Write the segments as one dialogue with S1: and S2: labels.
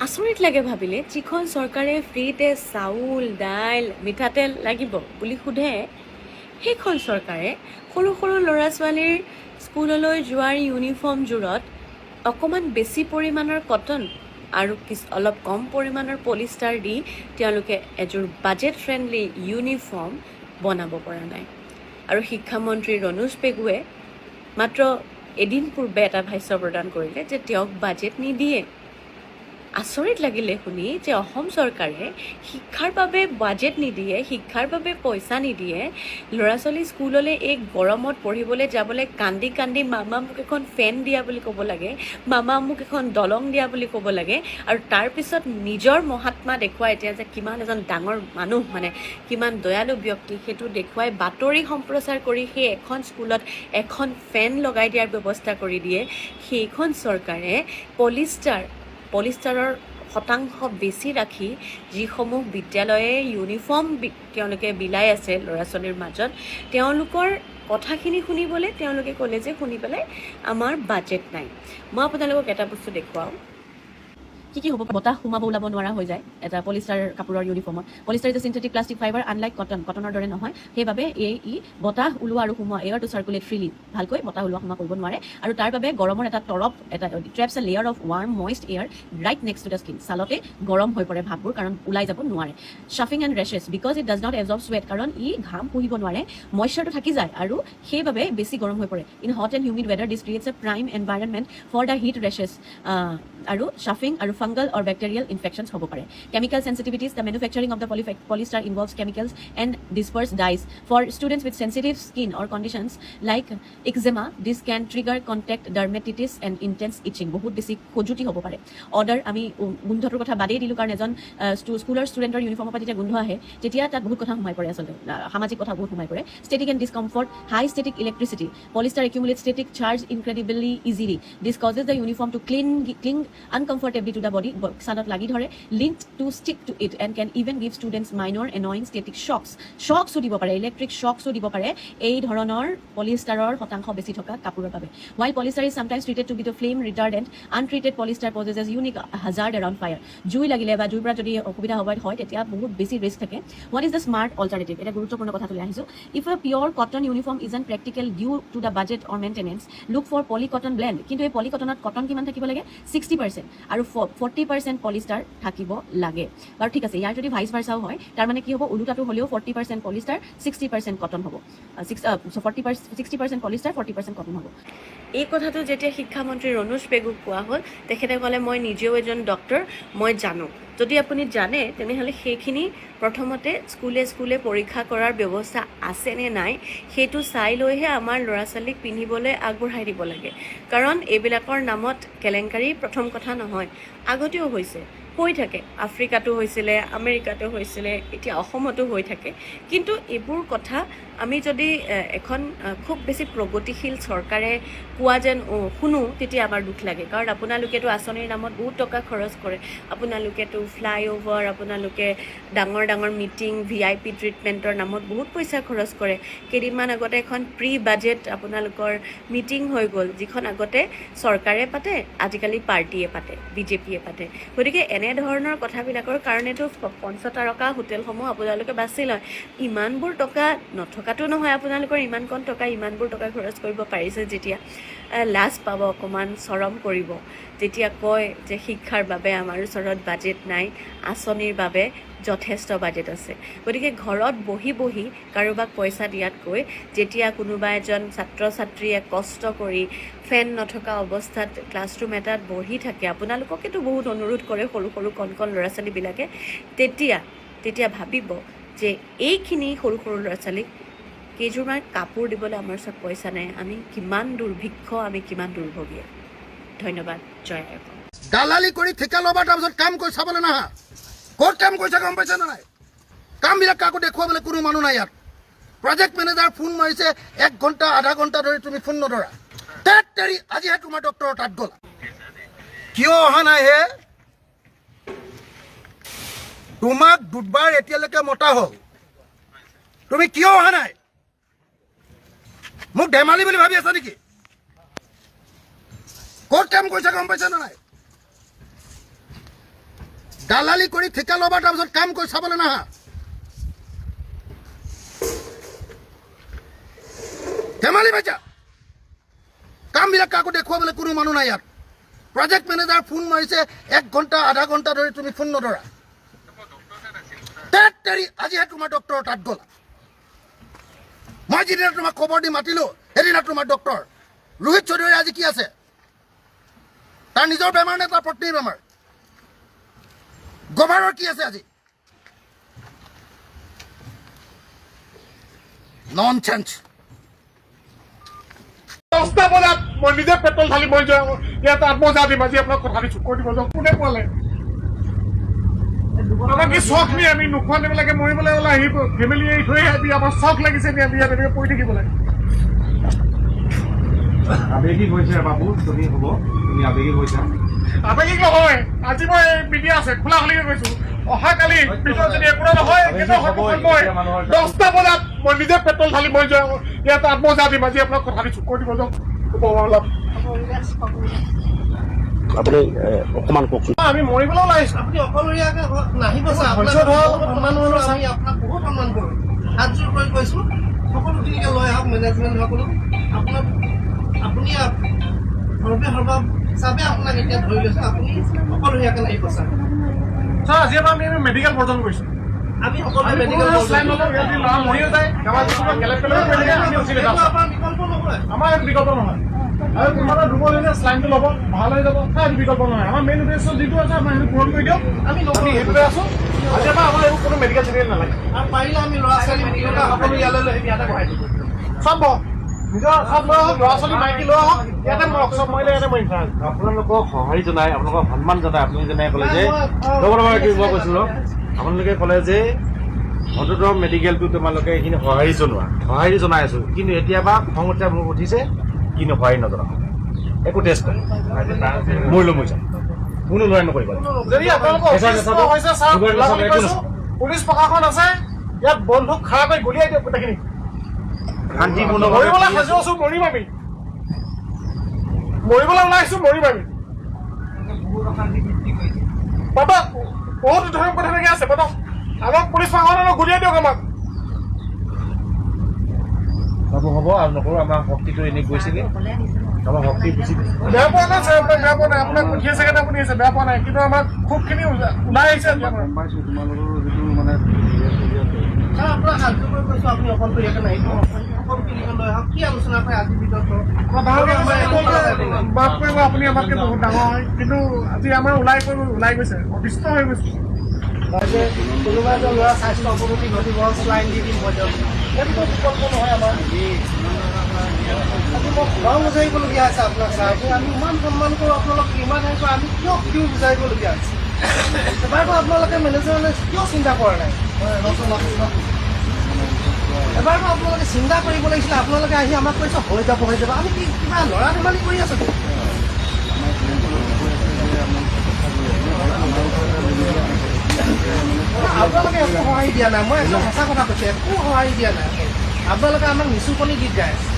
S1: আচৰিত লাগে ভাবিলে, যিখন চৰকাৰে ফ্ৰীতে চাউল দাইল মিঠাতেল লাগিব বুলি সোধে, সেইখন চৰকাৰে সৰু সৰু ল'ৰা ছোৱালীৰ স্কুললৈ যোৱাৰ ইউনিফৰ্মযোৰত অকণমান বেছি পৰিমাণৰ কটন আৰু অলপ কম পৰিমাণৰ পলিষ্টাৰ দি তেওঁলোকে এযোৰ বাজেট ফ্ৰেণ্ডলি ইউনিফৰ্ম বনাব পৰা নাই। আৰু শিক্ষামন্ত্ৰী ৰণোজ পেগুৱে মাত্ৰ এদিন পূৰ্বে এটা ভাষ্য প্ৰদান কৰিলে যে তেওঁক বাজেট নিদিয়ে। আচৰিত লাগিলে শুনি যে অসম চৰকাৰে শিক্ষাৰ বাবে বাজেট নিদিয়ে, শিক্ষাৰ বাবে পইচা নিদিয়ে, ল'ৰা ছোৱালী স্কুললৈ এই গৰমত পঢ়িবলৈ যাবলৈ কান্দি কান্দি মামা মোক এখন ফেন দিয়া বুলি ক'ব লাগে, মামা মোক এখন দলং দিয়া বুলি ক'ব লাগে, আৰু তাৰপিছত নিজৰ মহাত্মা দেখুৱাই এতিয়া যে কিমান এজন ডাঙৰ মানুহ, মানে কিমান দয়ালু ব্যক্তি, সেইটো দেখুৱাই বাতৰি সম্প্ৰচাৰ কৰি সেই এখন স্কুলত এখন ফেন লগাই দিয়াৰ ব্যৱস্থা কৰি দিয়ে। সেইখন চৰকাৰে পলিষ্টাৰৰ শতাংশ বেছি ৰাখি যিসমূহ বিদ্যালয়ে ইউনিফৰ্ম তেওঁলোকে বিলাই আছে ল'ৰা ছোৱালীৰ মাজত, তেওঁলোকৰ কথাখিনি শুনিবলৈ তেওঁলোকে ক'লে যে শুনি পেলাই আমাৰ বাজেট নাই। মই আপোনালোকক এটা বস্তু দেখুৱাওঁ, কি হ'ব। বতাহ সোমাব ওলাব নোৱাৰা হৈ যায় এটা পলিষ্টাৰ কাপোৰৰ ইউনিফৰ্মত। Polyester is a synthetic plastic fibre, unlike কটনৰ দৰে নহয়। সেইবাবে ই বতাহ ওলোৱা আৰু সোমোৱা, এয়াৰ টু চাৰ্কুলেট ফ্ৰীলি, ভালকৈ বতাহ ওলোৱা সোমোৱা কৰিব নোৱাৰে। আৰু তাৰ বাবে গৰমৰ এটা traps a layer of warm moist air right next to the skin. ছালতে গৰম হৈ পৰে ভাববোৰ, কাৰণ ওলাই যাব নোৱাৰে। Chafing and rashes, because it does not absorb sweat, কাৰণ ই ঘাম পুহিব নোৱাৰে, মইশ্চাৰটো থাকি যায় আৰু সেইবাবে বেছি গৰম হৈ পৰে। In hot and humid weather this creates a prime environment for the heat rashes. আৰু শ্বাফিং আৰু ফাংগাল অৰ বেক্টেৰিয়েল ইনফেকশ্যনছ হ'ব পাৰে। Chemical sensitivities, the manufacturing of the polyester involves chemicals and dispersed dyes. For students with sensitive skin or conditions like eczema, this can trigger contact dermatitis and intense itching. বহুত বেছি খজুতি হ'ব পাৰে। Order, আমি গোন্ধটোৰ কথা বাদেই দিলোঁ, কাৰণ এজন স্কুলৰ ষ্টুডেণ্টৰ ইউনিফৰ্মৰ পৰা যেতিয়া গোন্ধ আহে তেতিয়া তাত বহুত কথা সোমাই পৰে, আচলতে সামাজিক কথা বহুত সোমাই পৰে। Static and discomfort, high static electricity, polyester accumulates static charge incredibly easily. This causes the uniform to cling uncomfortably to the body, ছালত লাগি ধৰে, linked to stick to it, and can even give students minor annoying static shocks দিব পাৰে, electric শ্বকছো দিব পাৰে এই ধৰণৰ পলিষ্টাৰৰ শতাংশ বেছি থকা কাপোৰৰ বাবে। While polyester is sometimes treated to be the flame retardant, untreated polyester poses a unique hazard around fire. জুই লাগিলে বা জুইৰ পৰা যদি অসুবিধা হয় তেতিয়া বহুত বেছি ৰিস্ক থাকে। What is the smart alternative? এটা গুৰুত্বপূৰ্ণ কথা তুলি আহিছোঁ। If a pure cotton uniform isn't practical due to the budget or maintenance, look for polycotton blend. কিন্তু এই পলিকটনত কটন কিমান থাকিব লাগে? 60% আৰু 40% পলিষ্টাৰ থাকিব লাগে। বাৰু ঠিক আছে, ইয়াৰ যদি ভাইচ ভাৰ্চাও হয়, তাৰমানে কি হ'ব, ওলোটাটো হ'লেও 40% পলিষ্টাৰ 60% কটন হ'ব, 60% পলিষ্টাৰ 40% কটন হ'ব। এই কথাটো যেতিয়া শিক্ষামন্ত্ৰী ৰণোজ পেগুক কোৱা হ'ল, তেখেতে ক'লে মই নিজেও এজন ডক্টৰ, মই জানো। যদি আপুনি জানে তেনেহ'লে সেইখিনি প্ৰথমতে স্কুলে পৰীক্ষা কৰাৰ ব্যৱস্থা আছে নে নাই সেইটো চাই লৈহে আমাৰ ল'ৰা ছোৱালীক পিন্ধিবলৈ আগবঢ়াই দিব লাগে। কাৰণ এইবিলাকৰ নামত কেলেংকাৰী প্ৰথম কথা নহয়, আগতেও হৈ থাকে। আফ্ৰিকাতো হৈছিলে, আমেৰিকাতো হৈছিলে, এতিয়া অসমতো হৈ থাকে। কিন্তু এইবোৰ কথা আমি যদি এখন খুব বেছি প্ৰগতিশীল চৰকাৰে কোৱা যেন শুনো, তেতিয়া আমাৰ দুখ লাগে। কাৰণ আপোনালোকেতো আঁচনিৰ নামত বহুত টকা খৰচ কৰে, আপোনালোকেতো ফ্লাইঅভাৰ, আপোনালোকে ডাঙৰ মিটিং, VIP ট্ৰিটমেণ্টৰ নামত বহুত পইচা খৰচ কৰে। কেইদিনমান আগতে এখন বাজেট আপোনালোকৰ মিটিং হৈ গ'ল, যিখন আগতে চৰকাৰে পাতে, আজিকালি পাৰ্টীয়ে পাতে, BJPয়ে পাতে। গতিকে এনেধৰণৰ কথাবিলাকৰ কাৰণেতো পঞ্চতাৰকা হোটেলসমূহ আপোনালোকে বাছি লয়। ইমানবোৰ টকা নথকাটো নহয়, আপোনালোকৰ ইমানকণ টকা ইমানবোৰ টকা খৰচ কৰিব পাৰিছে যেতিয়া, লাজ পাব, অকণমান চৰম কৰিব যেতিয়া কয় যে শিক্ষাৰ বাবে আমাৰ ওচৰত বাজেট নাই, আঁচনিৰ বাবে যথেষ্ট বাজেট আছে। গতিকে ঘৰত বহি কাৰোবাক পইচা দিয়াতকৈ যেতিয়া কোনোবা এজন ছাত্ৰ ছাত্ৰীয়ে কষ্ট কৰি ফেন নথকা অৱস্থাত ক্লাছৰুম এটাত বহি থাকে, আপোনালোককেতো বহুত অনুৰোধ কৰে সৰু কণ ল'ৰা ছোৱালীবিলাকে, তেতিয়া ভাবিব যে এইখিনি সৰু ল'ৰা ছোৱালীক কেইযোৰমান কাপোৰ দিবলৈ আমাৰ ওচৰত পইচা নাই, আমি কিমান দুৰ্ভিক্ষ, আমি কিমান দুৰ্ভগীয়া। ধন্যবাদ। জয় আই অসম।
S2: দালালি কৰি ঠিকা ল'বা, তাৰপিছত কাম কৰি চাবলৈ নাহা। ক'ত কাম কৰিছা গম পাইছা নে নাই? কামবিলাক কাকো দেখুৱাবলৈ কোনো মানুহ নাই ইয়াত। প্ৰজেক্ট মেনেজাৰ ফোন মাৰিছে, 1 ঘণ্টা আধা ঘণ্টা ধৰি তুমি ফোন নধৰা। আজিহে তোমাৰ ডক্টৰৰ তাত গ'ল, কিয় অহা নাই হে? তোমাক দুবাৰ এতিয়ালৈকে মতা হ'ল, তুমি কিয় অহা নাই? মোক ধেমালি বুলি ভাবি আছা নেকি? ক'ত কাম কৰিছা গম পাইছা নে নাই? দালালি কৰি ঠিকা ল'বা তাৰপিছত কাম কৰি চাবলৈ নাহা ধেমালি পাইছা কামবিলাক কাকো দেখুৱাবলৈ কোনো মানুহ নাই ইয়াত প্ৰজেক্ট মেনেজাৰ ফোন মাৰিছে 1 ঘণ্টা আধা ঘণ্টা ধৰি তুমি ফোন নধৰা আজিহে তোমাৰ ডক্টৰ তাত গ'লা মই যিদিনা তোমাক খবৰ দি মাতিলো সেইদিনা তোমাৰ ডক্টৰ ৰোহিত চৌধুৰী আজি কি আছে তাৰ নিজৰ বেমাৰ নে তাৰ পত্নীৰ বেমাৰ গভাৰৰ কি আছে আজি ননচেন্স
S3: 10টা বজাত মই নিজে পেট্ৰল ঢালি মই ইয়াত আত্মহত্যা দিম আজি আপোনাক কথা দিছোঁ কৈ দিব যাওক কোনে ক'লে আমাক কি চখ নি আমি নোখোৱা নেমেলাকে মৰিবলৈ ওলাই আহিব ফেমিলি এৰি থৈ আহি আমাৰ চখ লাগিছে নি আমি ইয়াত এনেকৈ পৰি থাকিব লাগে
S4: আবেগিক হৈছে বাবু তুমি হ'ব তুমি আবেগিক হৈছা
S3: আবেগিক নহয় আজি মই মিডিয়া আছে খোলা খুলিকে কৈছোঁ অহাকালি পিছত যদি একো নহয় মই 10টা বজাত মই নিজে পেট্ৰল ঢালি মই ইয়াত আত্মহত্যা দিম আজি আপোনাক কথা দিছোঁ কৈ দিব যাওক অলপ
S5: আপুনি অকণমান কওকচোন
S3: আমি মৰিবলৈ ওলাইছোঁ
S6: আপুনি অকলশৰীয়াকে নাহিব ছাৰ আমি আপোনাক বহুত সন্মান কৰোঁ হাতযোৰ কৰি কৈছোঁ সকলোখিনিকে লৈ আহক মেনেজমেণ্ট সকলো আপোনাক আপুনি সৰ্বে চাবে আপোনাক এতিয়া ধৰি লৈছোঁ আপুনি অকলশৰীয়াকে নাহিব ছাৰ
S3: ছাৰ আজিৰ পৰা আমি মেডিকেল পৰ্যন্ত গৈছোঁ
S6: আমি সকলোৱে মেডিকেল
S3: ল'ৰা মৰিও যায়
S6: বিকল্প নহয়
S3: আমাৰ বিকল্প নহয় আৰু তোমাৰ দুবলীয়া শ্লাইনটো ল'ব ভাল হৈ যাব তাৰ বিকল্প নহয় আমাৰ মেইন উদ্দেশ্য যিটো আছে আমাৰ সেইটো পূৰণ কৰি দিয়ক আমি সেইটোতে আছোঁ আজিৰ পৰা আমাৰ এইবোৰ কোনো মেডিকেল চেডিকেল নালাগে
S6: আৰু পাৰিলে আমি ল'ৰা ছোৱালী মিলিবলৈ সকলো ইয়ালৈ লৈ ইয়াতে বহাই দিম
S3: চব নিজৰ চব লৈ আহক ল'ৰা ছোৱালী মাইকী লৈ আহক ইয়াতে মৰক চব মৰিলে ইয়াতে মৰিম ছাৰ
S4: আপোনালোকক সঁহাৰি জনাই আপোনালোকক সন্মান জনাই আপুনি যেনে ক'লে যে মই কৈছিলোঁ আপোনালোকে ক'লে যে অন্ততঃ মেডিকেলটো তোমালোকে এইখিনি সঁহাৰি জনাই আছোঁ কিন্তু এতিয়াবা খং মোক উঠিছে কিন্তু সঁহাৰি নজনাওঁ একো টেষ্ট নাই মৰিলোঁ মই যাম কোনো লৰাই নকৰিবা
S3: যদি আপোনালোকৰ অসুস্থ হৈছে ছাৰ পুলিচ প্ৰশাসন আছে ইয়াত বন্দুক খাৰা কৰি গুলিয়াই দিয়ক গোটেইখিনি
S4: শান্তিপূৰ্ণভাৱে
S3: মৰিবলৈ সাজু আছোঁ মৰিম আমি মৰিবলৈ ওলাইছোঁ মৰিম আমি
S6: বহুত অশান্তি সৃষ্টি কৰিছে
S3: পাতক বহুত ধৰণৰ কথা তেনেকৈ আছে পাতক আমাক পুলিচ প্ৰশাসনে গুলিয়াই দিয়ক আমাক
S4: হ'ব আৰু নকৰোঁ আমাৰ শক্তিটো এনেই গৈছেগৈ আমাৰ শক্তি বুজি
S3: বেয়া পোৱা নাই ছাৰ আপোনাক বেয়া পোৱা নাই আপোনাক পঠিয়াই চাগে আপুনি আছে বেয়া পোৱা নাই কিন্তু আমাৰ খুবখিনি ওলাই আহিছে
S4: পাইছোঁ তোমালোকৰ যিটো মানে
S6: ছাৰ আপোনাক হাতযোৰ কৰি কৈছোঁ আপুনি অকলশৰীয়াকে নাহিব সকলোখিনিকে লৈ আহক কি আলোচনা কৰে আজিৰ ভিতৰত
S3: মাফ কৰিব আপুনি আমাতকৈ বহুত ডাঙৰ হয় কিন্তু আজি আমাৰ ওলাই গৈছে অতিষ্ঠ হৈ গৈছে
S6: কোনোবা এজন ল'ৰা স্বাস্থ্য অৱনতি ঘটিব শ্লাইন দি দিম মই সেইটো বিকল্প নহয় আমাৰ আজি মই ঘৰ বুজাৰিবলগীয়া আছে আপোনাক ছাৰ আমি ইমান সন্মান কৰোঁ আপোনালোক ইমান হেৰি কৰোঁ আমি কিয় বুজাৰিবলগীয়া আছে এবাৰতো আপোনালোকে মেনেজাৰলৈ কিয় চিন্তা কৰা নাই এবাৰতো আপোনালোকে চিন্তা কৰিব লাগিছিলে আপোনালোকে আহি আমাক কৈছে হৈ যাব আমি কিবা ল'ৰা ধেমালি কৰি আছোঁ আপোনালোকে একো সঁহাৰি দিয়া নাই মই একদম সঁচা কথা কৈছোঁ একো সঁহাৰি দিয়া নাই আপোনালোকে আমাক নিচুকনি গীত গাই আছে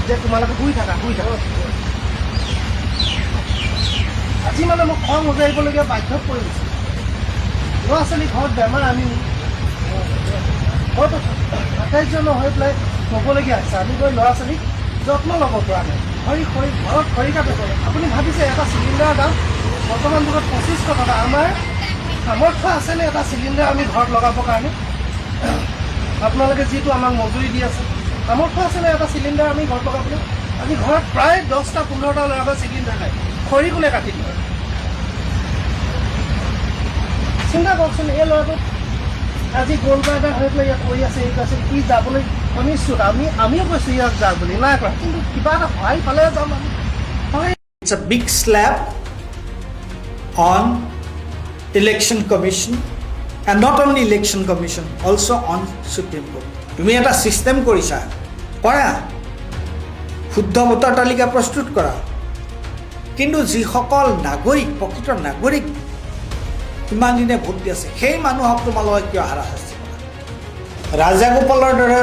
S6: যে তোমালোকে শুই থাকা আজি মানে মোক খং উজাৰিবলগীয়া বাধ্যত পৰি গৈছে ল'ৰা ছোৱালী ঘৰত বেমাৰ আমি হয়তো 28জন হৈ পেলাই ক'বলগীয়া হৈছে আমি গৈ ল'ৰা ছোৱালীক যত্ন ল'ব পৰা নাই ঘৰত খৰি কাটে কৰে আপুনি ভাবিছে এটা চিলিণ্ডাৰৰ দাম বৰ্তমান যুগত 2500 টকা আমাৰ সামৰ্থ্য আছেনে এটা চিলিণ্ডাৰ আমি ঘৰত লগাবৰ কাৰণে আপোনালোকে যিটো আমাক মজুৰি দি আছে সামৰ্থ্য আছেনে এটা চিলিণ্ডাৰ আমি ঘৰত লগাবলৈ আমি ঘৰত প্ৰায় 10টা 15টা ল'ৰা চিলিণ্ডাৰ নাই খৰি কোনে কাটি দিব চিন্তা কৰকচোন এই ল'ৰাটোক আজি গ'লবাৰ্ডাৰ হৈ পেলাই ইয়াত কৰি আছে এইটো আছে ই যাবলৈ অনিশ্চিত আমিও কৈছোঁ ইয়াত যাওক বুলি নাই কৰা কিন্তু কিবা এটা সহায় পালে যাম আমি
S7: It's a big slap on election commission and not only election commission also on Supreme Court. তুমি এটা সিস্টেম কৰিছা কৰা শুদ্ধ ভোটাৰ তালিকা প্ৰস্তুত কৰা কিন্তু যিসকল নাগৰিক প্ৰকৃত নাগৰিক ইমান দিনে ভোট দি আছে সেই মানুহক তোমালোকে কিয় হাৰাশাস্তি কৰা ৰাজাগোপালৰ দৰে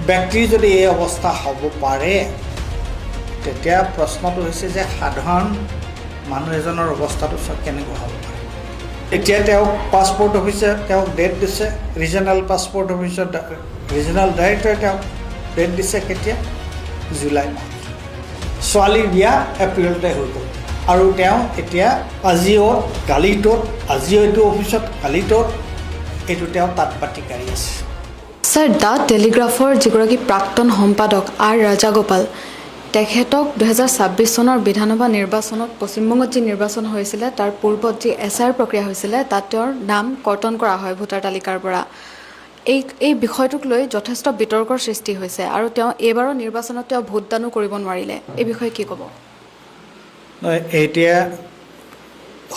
S7: ব্যক্তিৰ যদি এই অৱস্থা হ'ব পাৰে তেতিয়া প্ৰশ্নটো হৈছে যে সাধাৰণ মানুহ এজনৰ অৱস্থাটো কেনেকুৱা হ'ব পাৰে এতিয়া তেওঁক পাছপোৰ্ট অফিচে তেওঁক ডেট দিছে, ৰিজনেল পাছপোৰ্ট অফিচৰ ৰিজনেল ডাইৰেক্টৰে তেওঁক ডেট দিছে কেতিয়া? জুলাই মাহ। ছোৱালীৰ বিয়া এপ্ৰিলতে হৈ গ'ল আৰু তেওঁ এতিয়া আজিও কালিটোত, আজিও এইটো অফিচত কালিটোত এইটো তেওঁ তাঁত বাতি কাঢ়ি আছে।
S8: ছাৰ, দ্য টেলিগ্ৰাফৰ যিগৰাকী প্ৰাক্তন সম্পাদক আৰ ৰাজাগোপাল, তেখেতক 2026 চনৰ বিধানসভা নিৰ্বাচনত পশ্চিমবংগত যি নিৰ্বাচন হৈছিলে তাৰ পূৰ্বত যি SIR প্ৰক্ৰিয়া হৈছিলে তাত তেওঁৰ নাম কৰ্তন কৰা হয় ভোটাৰ তালিকাৰ পৰা। এই বিষয়টোক লৈ যথেষ্ট বিতৰ্কৰ সৃষ্টি হৈছে আৰু তেওঁ এইবাৰৰ নিৰ্বাচনত তেওঁ ভোটদানো কৰিব নোৱাৰিলে। এই বিষয়ে কি ক'ব?
S7: এতিয়া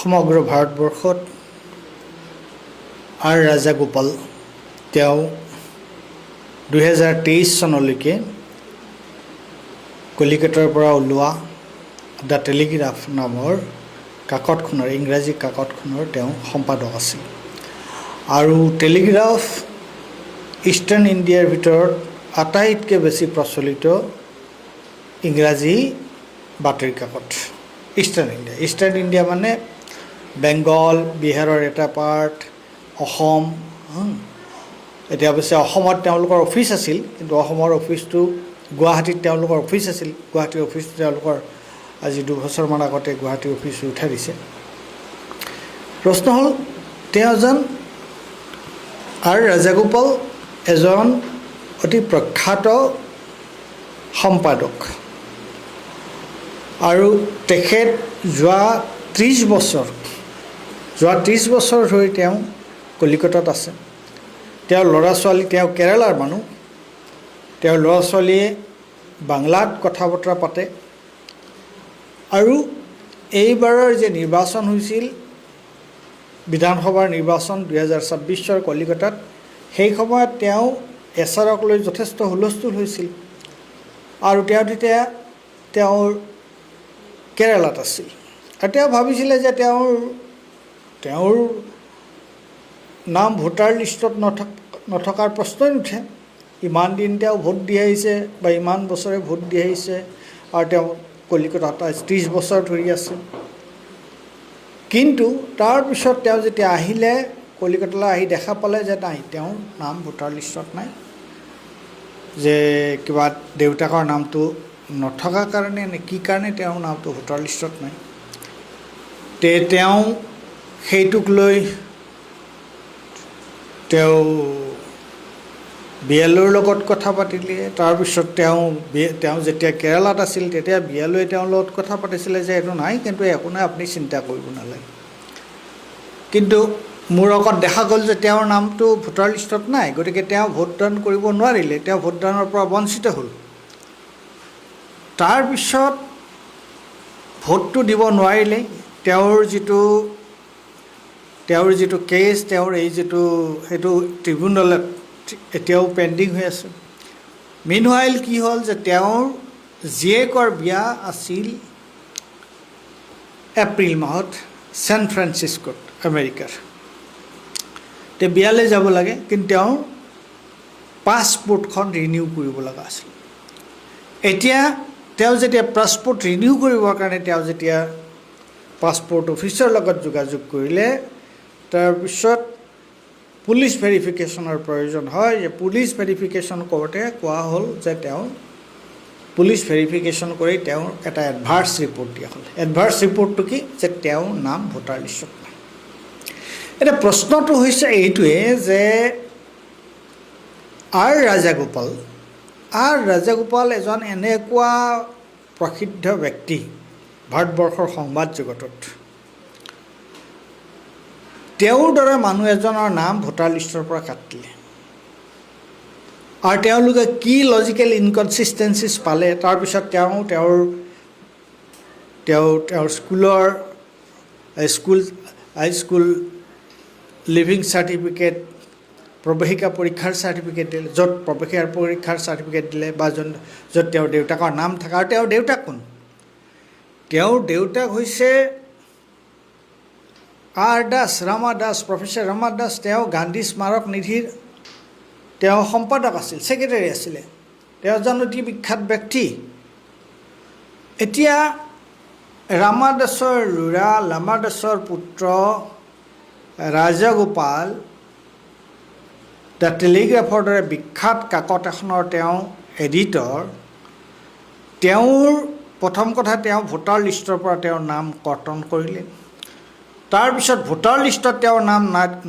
S7: সমগ্ৰ ভাৰতবৰ্ষত আৰ ৰাজাগোপাল তেওঁ 2023 চনলৈকে কলিকতাৰ পৰা ওলোৱা দ্য টেলিগ্ৰাফ নামৰ কাকতখনৰ, ইংৰাজী কাকতখনৰ তেওঁ সম্পাদক আছিল। আৰু টেলিগ্ৰাফ ইষ্টাৰ্ণ ইণ্ডিয়াৰ ভিতৰত আটাইতকৈ বেছি প্ৰচলিত ইংৰাজী বাতৰি কাকত ইষ্টাৰ্ণ ইণ্ডিয়া মানে বেংগল, বিহাৰৰ এটা পাৰ্ট, অসম। এতিয়া অৱশ্যে অসমত তেওঁলোকৰ অফিচ আছিল, কিন্তু অসমৰ অফিচটো গুৱাহাটীত তেওঁলোকৰ অফিচ আছিল। গুৱাহাটীৰ অফিচটো তেওঁলোকৰ আজি 2 বছৰমান আগতে গুৱাহাটীৰ অফিচ উঠাই দিছে। প্ৰশ্ন হ'ল, তেওঁ এজন আৰ ৰাজাগোপাল এজন অতি প্ৰখ্যাত সম্পাদক আৰু তেখেত যোৱা 30 বছৰ ধৰি তেওঁ কলিকতাত আছে। তেওঁৰ ল'ৰা ছোৱালী, তেওঁ কেৰালাৰ মানুহ, তেওঁৰ ল'ৰা ছোৱালীয়ে বাংলাত কথা বতৰা পাতে। আৰু এইবাৰৰ যে নিৰ্বাচন হৈছিল, বিধানসভাৰ নিৰ্বাচন 2026 কলিকতাত, সেই সময়ত তেওঁ SRক লৈ যথেষ্ট হুলস্থুল হৈছিল আৰু তেওঁ তেতিয়া তেওঁৰ কেৰালাত আছিল। আৰু তেওঁ ভাবিছিলে যে তেওঁৰ নাম ভোটাৰ লিষ্টত নথকাৰ প্ৰশ্নই নুঠে। ইমান দিন তেওঁ ভোট দি আহিছে বা ইমান বছৰে ভোট দি আহিছে আৰু তেওঁ কলিকতাত 30 বছৰ ধৰি আছে। কিন্তু তাৰপিছত তেওঁ যেতিয়া আহিলে কলিকতালৈ, আহি দেখা পালে যে নাই, তেওঁৰ নাম ভোটাৰ লিষ্টত নাই, যে কিবা দেউতাকৰ নামটো নথকাৰ কাৰণে নে কি কাৰণে তেওঁৰ নামটো ভোটাৰ লিষ্টত নাই। তেওঁ সেইটোক লৈ তেওঁ বিএলঅ'ৰ লগত কথা পাতিলে। তাৰপিছত তেওঁ যেতিয়া কেৰালাত আছিল তেতিয়া বিএলঅ'ই তেওঁৰ লগত কথা পাতিছিলে যে এইটো নাই, কিন্তু একো নাই, আপুনি চিন্তা কৰিব নালাগে। কিন্তু মোৰ আগত দেখা গ'ল যে তেওঁৰ নামটো ভোটাৰ লিষ্টত নাই, গতিকে তেওঁ ভোটদান কৰিব নোৱাৰিলে, তেওঁ ভোটদানৰ পৰা বঞ্চিত হ'ল। তাৰপিছত ভোটটো দিব নোৱাৰিলে। তেওঁৰ যিটো কেছ, তেওঁৰ সেইটো ট্ৰিবিউনেলত এতিয়াও পেণ্ডিং হৈ আছে। মিনৱাইল কি হ'ল যে তেওঁৰ জীয়েকৰ বিয়া আছিল এপ্ৰিল মাহত ছেন ফ্ৰান্সিস্কোত, আমেৰিকাৰ। তেওঁ বিয়ালৈ যাব লাগে, কিন্তু তেওঁৰ পাছপোৰ্টখন ৰিনিউ কৰিব লগা আছিল। এতিয়া তেওঁ যেতিয়া পাছপোৰ্ট ৰিনিউ কৰিবৰ কাৰণে তেওঁ যেতিয়া পাছপোৰ্ট অফিচৰ লগত যোগাযোগ কৰিলে, তাৰপিছত পুলিচ ভেৰিফিকেশ্যনৰ প্ৰয়োজন হয়। যে পুলিচ ভেৰিফিকেশ্যন কৰোঁতে কোৱা হ'ল যে তেওঁ পুলিচ ভেৰিফিকেশ্যন কৰি তেওঁৰ এটা এডভাৰ্চ ৰিপৰ্ট দিয়া হ'ল। এডভাৰ্চ ৰিপৰ্টটো কি? যে তেওঁৰ নাম ভোটাৰ লিষ্টত নাই। এতিয়া প্ৰশ্নটো হৈছে এইটোৱে যে আৰ ৰাজাগোপাল এজন এনেকুৱা প্ৰসিদ্ধ ব্যক্তি ভাৰতবৰ্ষৰ সংবাদ জগতত, তেওঁৰ দৰে মানুহ এজনৰ নাম ভোটাৰ লিষ্টৰ পৰা কাটিলে আৰু তেওঁলোকে কি লজিকেল ইনকনচিষ্টেঞ্চিছ পালে। তাৰপিছত তেওঁৰ স্কুল লিভিং চাৰ্টিফিকেট, প্ৰৱেশিকা পৰীক্ষাৰ চাৰ্টিফিকেট দিলে, য'ত প্ৰৱেশিকা পৰীক্ষাৰ চাৰ্টিফিকেট দিলে বা য'ত তেওঁৰ দেউতাকৰ নাম থাকে। আৰু তেওঁৰ দেউতাক কোন? তেওঁৰ দেউতাক হৈছে ৰামা দাস, প্ৰফেচাৰ ৰামা দাস। তেওঁ গান্ধী স্মাৰক নিধিৰ তেওঁ সম্পাদক আছিল, ছেক্ৰেটাৰী আছিলে। তেওঁ এজন অতি বিখ্যাত ব্যক্তি। এতিয়া ৰামা দাসৰ ল'ৰা, ৰামা দাসৰ পুত্ৰ ৰাজাগোপাল দ্য টেলিগ্ৰাফৰ দৰে বিখ্যাত কাকত এখনৰ তেওঁ এডিটৰ, তেওঁৰ প্ৰথম কথা তেওঁ ভোটাৰ লিষ্টৰ পৰা তেওঁৰ নাম কৰ্তন কৰিলে। তাৰপিছত ভোটাৰ লিষ্টত তেওঁৰ নাম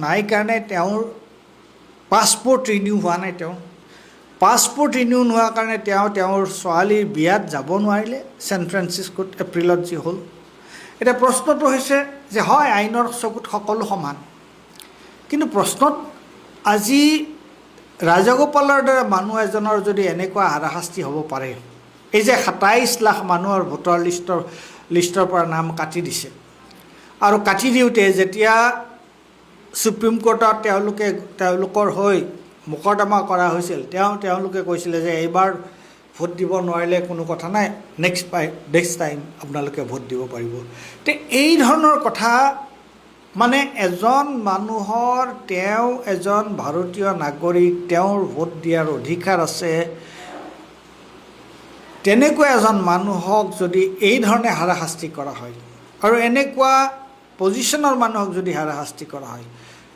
S7: নাই কাৰণে তেওঁৰ পাছপোৰ্ট ৰিনিউ হোৱা নাই। পাছপোৰ্ট ৰিনিউ নোহোৱাৰ কাৰণে তেওঁৰ ছোৱালীৰ বিয়াত যাব নোৱাৰিলে ছেন ফ্ৰান্সিস্কোত এপ্ৰিলত যি হ'ল। এতিয়া প্ৰশ্নটো হৈছে যে হয় আইনৰ চকুত সকলো সমান, কিন্তু প্ৰশ্নত আজি ৰাজাগোপালৰ দৰে মানুহ এজনৰ যদি এনেকুৱা হাৰাশাস্তি হ'ব পাৰে, এই যে ২৭ লাখ মানুহৰ ভোটাৰ লিষ্টৰ পৰা নাম কাটি দিছে, আৰু কাটি দিওঁতে যেতিয়া সুপ্ৰিম কোৰ্টত তেওঁলোকৰ হৈ মোকৰ্দমা কৰা হৈছিল, তেওঁলোকে কৈছিলে যে এইবাৰ ভোট দিব নোৱাৰিলে কোনো কথা নাই, নেক্সট টাইম আপোনালোকে ভোট দিব পাৰিব। তে এই ধৰণৰ কথা মানে এজন মানুহৰ তেওঁ এজন ভাৰতীয় নাগৰিক, তেওঁৰ ভোট দিয়াৰ অধিকাৰ আছে, তেনেকুৱা এজন মানুহক যদি এই ধৰণে হাৰাশাস্তি কৰা হয় আৰু এনেকুৱা পজিশ্যনৰ মানুহক যদি হাৰাশাস্তি কৰা হয়,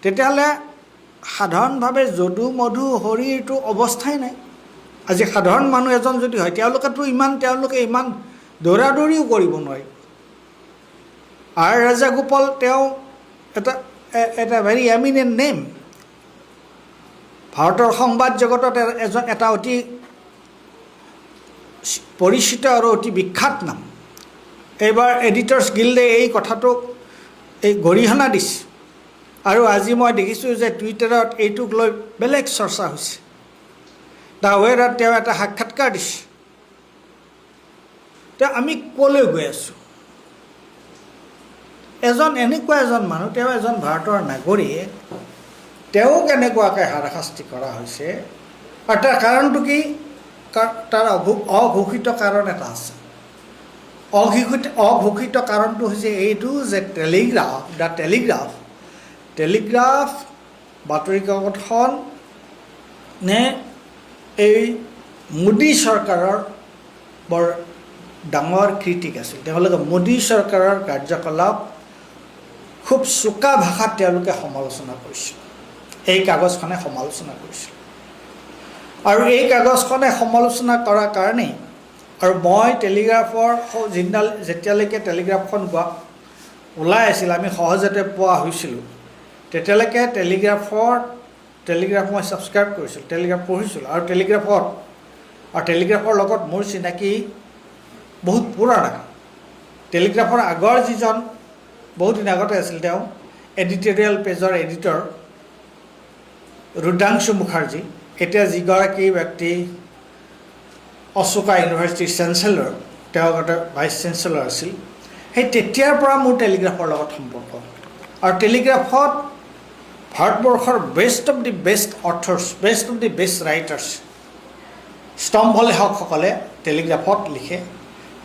S7: তেতিয়াহ'লে সাধাৰণভাৱে যদু মধু হৰিৰটো অৱস্থাই নাই। আজি সাধাৰণ মানুহ এজন যদি হয়, তেওঁলোকে ইমান দৌৰাদৌৰিও কৰিব নোৱাৰিব। আৰ ৰাজাগোপাল তেওঁ এটা ভেৰি এমিনেণ্ট নেম, ভাৰতৰ সংবাদ জগতত এটা অতি পৰিচিত আৰু অতি বিখ্যাত নাম। এইবাৰ এডিটৰ্ছ গিল্ডে এই কথাটোক গৰিহণা দিছে, আৰু আজি মই দেখিছোঁ যে টুইটাৰত এইটোক লৈ বেলেগ চৰ্চা হৈছে। দ্য ৱেৰত তেওঁ এটা সাক্ষাৎকাৰ দিছে। তেওঁ আমি ক'লৈ গৈ আছোঁ? এনেকুৱা এজন মানুহ, তেওঁ এজন ভাৰতৰ নাগৰিক, তেওঁ কেনেকুৱাকৈ হাৰাশাস্তি কৰা হৈছে, আৰু তাৰ কাৰণটো কি? তাৰ অঘোষিত কাৰণ এটা আছে। অঘোষিত কাৰণটো হৈছে এইটো যে টেলিগ্ৰাফ বাতৰি কাকতখন এই মোদী চৰকাৰৰ বৰ ডাঙৰ ক্ৰিটিক আছিল। তেওঁলোকে মোদী চৰকাৰৰ কাৰ্যকলাপ খুব চোকা ভাষাত তেওঁলোকে সমালোচনা কৰিছিল, এই কাগজখনে সমালোচনা কৰিছিল। আৰু এই কাগজখনে সমালোচনা কৰাৰ কাৰণেই, আৰু মই টেলিগ্ৰাফৰ যেতিয়ালৈকে টেলিগ্ৰাফখন ওলাই আছিল, আমি সহজতে পোৱা হৈছিলোঁ, তেতিয়ালৈকে টেলিগ্ৰাফ মই ছাবস্ক্ৰাইব কৰিছিলোঁ, টেলিগ্ৰাফ পঢ়িছিলোঁ। আৰু টেলিগ্ৰাফৰ লগত মোৰ চিনাকি বহুত পুৰণা। টেলিগ্ৰাফৰ আগৰ যিজন বহুত দিন আগতে আছিল, তেওঁ এডিটৰিয়েল পেজৰ এডিটৰ ৰুদ্ৰাংশু মুখাৰ্জী, এতিয়া যিগৰাকী ব্যক্তি অশোকা ইউনিভাৰ্চিটিৰ চেঞ্চেলৰ, তেওঁ আগতে ভাইচ চেঞ্চেলৰ আছিল, সেই তেতিয়াৰ পৰা মোৰ টেলিগ্ৰাফৰ লগত সম্পৰ্ক। আৰু টেলিগ্ৰাফত ভাৰতবৰ্ষৰ best of the best authors, best of the best writers, স্তম্ভ লেখকসকলে টেলিগ্ৰাফত লিখে।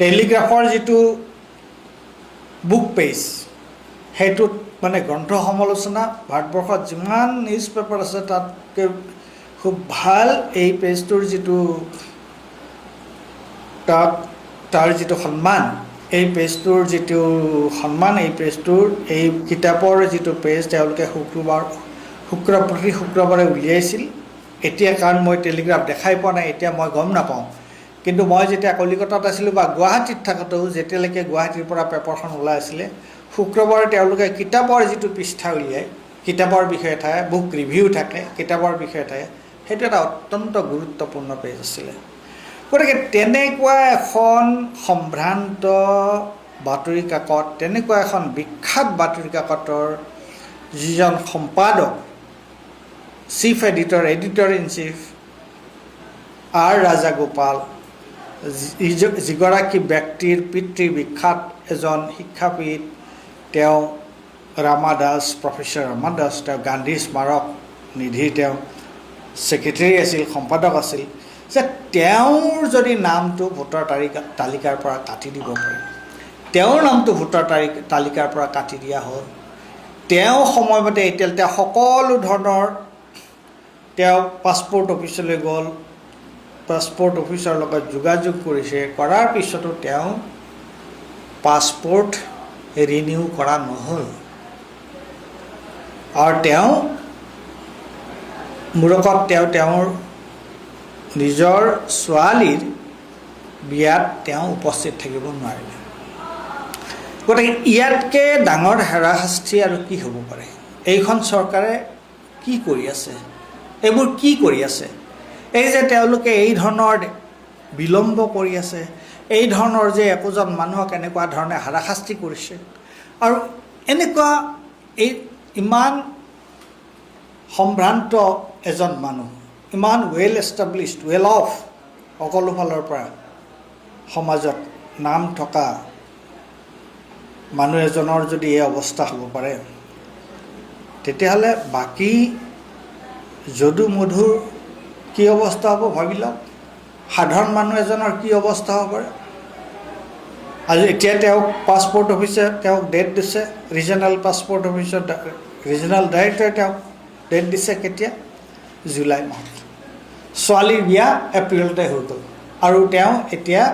S7: টেলিগ্ৰাফৰ যিটো বুক পেজ, সেইটোত মানে গ্ৰন্থ সমালোচনা, ভাৰতবৰ্ষত যিমান নিউজ পেপাৰ আছে তাতকৈ খুব ভাল এই পেজটোৰ যিটো তাৰ যিটো সন্মান, এই পেজটোৰ যিটো সন্মান, এই পেজটোৰ এই কিতাপৰ যিটো পেজ তেওঁলোকে প্ৰতি শুক্ৰবাৰে উলিয়াইছিল। এতিয়া কাৰণ মই টেলিগ্ৰাফ দেখাই পোৱা নাই, এতিয়া মই গম নাপাওঁ, কিন্তু মই যেতিয়া কলিকতাত আছিলোঁ বা গুৱাহাটীত থাকোঁতেও যেতিয়ালৈকে গুৱাহাটীৰ পৰা পেপাৰখন ওলাই আছিলে, শুক্ৰবাৰে তেওঁলোকে কিতাপৰ যিটো পৃষ্ঠা উলিয়াই, কিতাপৰ বিষয়ে থাকে, বুক ৰিভিউ থাকে, কিতাপৰ বিষয়ে থাকে, সেইটো এটা অত্যন্ত গুৰুত্বপূৰ্ণ পেজ আছিলে। গতিকে তেনেকুৱা এখন সম্ভ্ৰান্ত বাতৰি কাকত, তেনেকুৱা এখন বিখ্যাত বাতৰি কাকতৰ যিজন সম্পাদক, chief editor in chief R Rajagopal, যিগৰাকী ব্যক্তিৰ পিতৃ বিখ্যাত এজন শিক্ষাবিদ, তেওঁ ৰামা দাস, প্ৰফেচৰ ৰামা দাস, তেওঁ গান্ধী স্মাৰক নিধিৰ তেওঁ ছেক্ৰেটেৰী আছিল, সম্পাদক আছিল, যে তেওঁৰ যদি নামটো ভোটাৰ তালিকাৰ পৰা কাটি দিব পাৰে, তেওঁৰ নামটো ভোটাৰ তালিকাৰ পৰা কাটি দিয়া হ'ল, তেওঁ সময়মতে এতিয়া তেওঁ সকলো ধৰণৰ তেওঁ পাছপোৰ্ট অফিচলৈ গ'ল, পাছপোৰ্ট অফিচৰ লগত যোগাযোগ কৰিছে, কৰাৰ পিছতো তেওঁ পাছপোৰ্ট ৰিনিউ কৰা নহ'ল। আৰু তেওঁ মূৰকত তেওঁৰ নিজৰ ছোৱালীৰ বিয়াত তেওঁ উপস্থিত থাকিব নোৱাৰিলে। গতিকে ইয়াতকৈ ডাঙৰ হাৰাশাস্তি আৰু কি হ'ব পাৰে? এইখন চৰকাৰে কি কৰি আছে? এইবোৰ কি কৰি আছে? এই যে তেওঁলোকে এই ধৰণৰ বিলম্ব কৰি আছে, এই ধৰণৰ যে একোজন মানুহক এনেকুৱা ধৰণে হাৰাশাস্তি কৰিছে, আৰু এনেকুৱা এই ইমান সম্ভ্ৰান্ত এজন মানুহ, ইমান ৱেল এষ্টাব্লিছড, ৱেল অফ সকলো ফালৰ পৰা সমাজত নাম থকা মানুহ এজনৰ যদি এই অৱস্থা হ'ব পাৰে, তেতিয়াহ'লে বাকী যদু মধুৰ কি অৱস্থা হ'ব ভাবি লওক। সাধাৰণ মানুহ এজনৰ কি অৱস্থা হ'ব পাৰে? আজি এতিয়া তেওঁক পাছপৰ্ট অফিচে তেওঁক ডেট দিছে, ৰিজনেল পাছপৰ্ট অফিচৰ ৰিজনেল ডাইৰেক্টৰে তেওঁক ডেট দিছে কেতিয়া? জুলাই মাহত। ছোৱালীৰ বিয়া এপ্ৰিলতে হৈ গ'ল, আৰু তেওঁ এতিয়া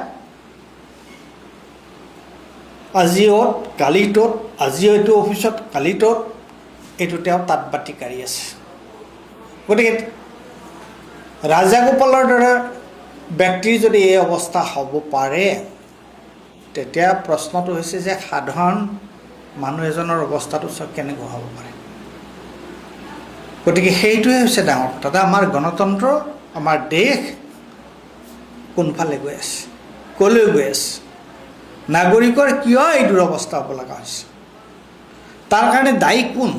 S7: আজি অ'ত কালি ত'ত, আজি এইটো অফিচত কালি ত'ত, এইটো তেওঁ তাঁত বাতি কাঢ়ি আছে। গতিকে ৰাজাগোপালৰ দৰে ব্যক্তিৰ যদি এই অৱস্থা হ'ব পাৰে, তেতিয়া প্ৰশ্নটো হৈছে যে সাধাৰণ মানুহ এজনৰ অৱস্থাটো কেনেকুৱা হ'ব পাৰে? গতিকে সেইটোৱে হৈছে ডাঙৰ কথা। আমাৰ গণতন্ত্ৰ, আমাৰ দেশ কোনফালে গৈ আছে, ক'লৈ গৈ আছে, নাগৰিকৰ কিয় এই দুৰৱস্থা হ'ব লগা হৈছে, তাৰ কাৰণে দায়ী কোন?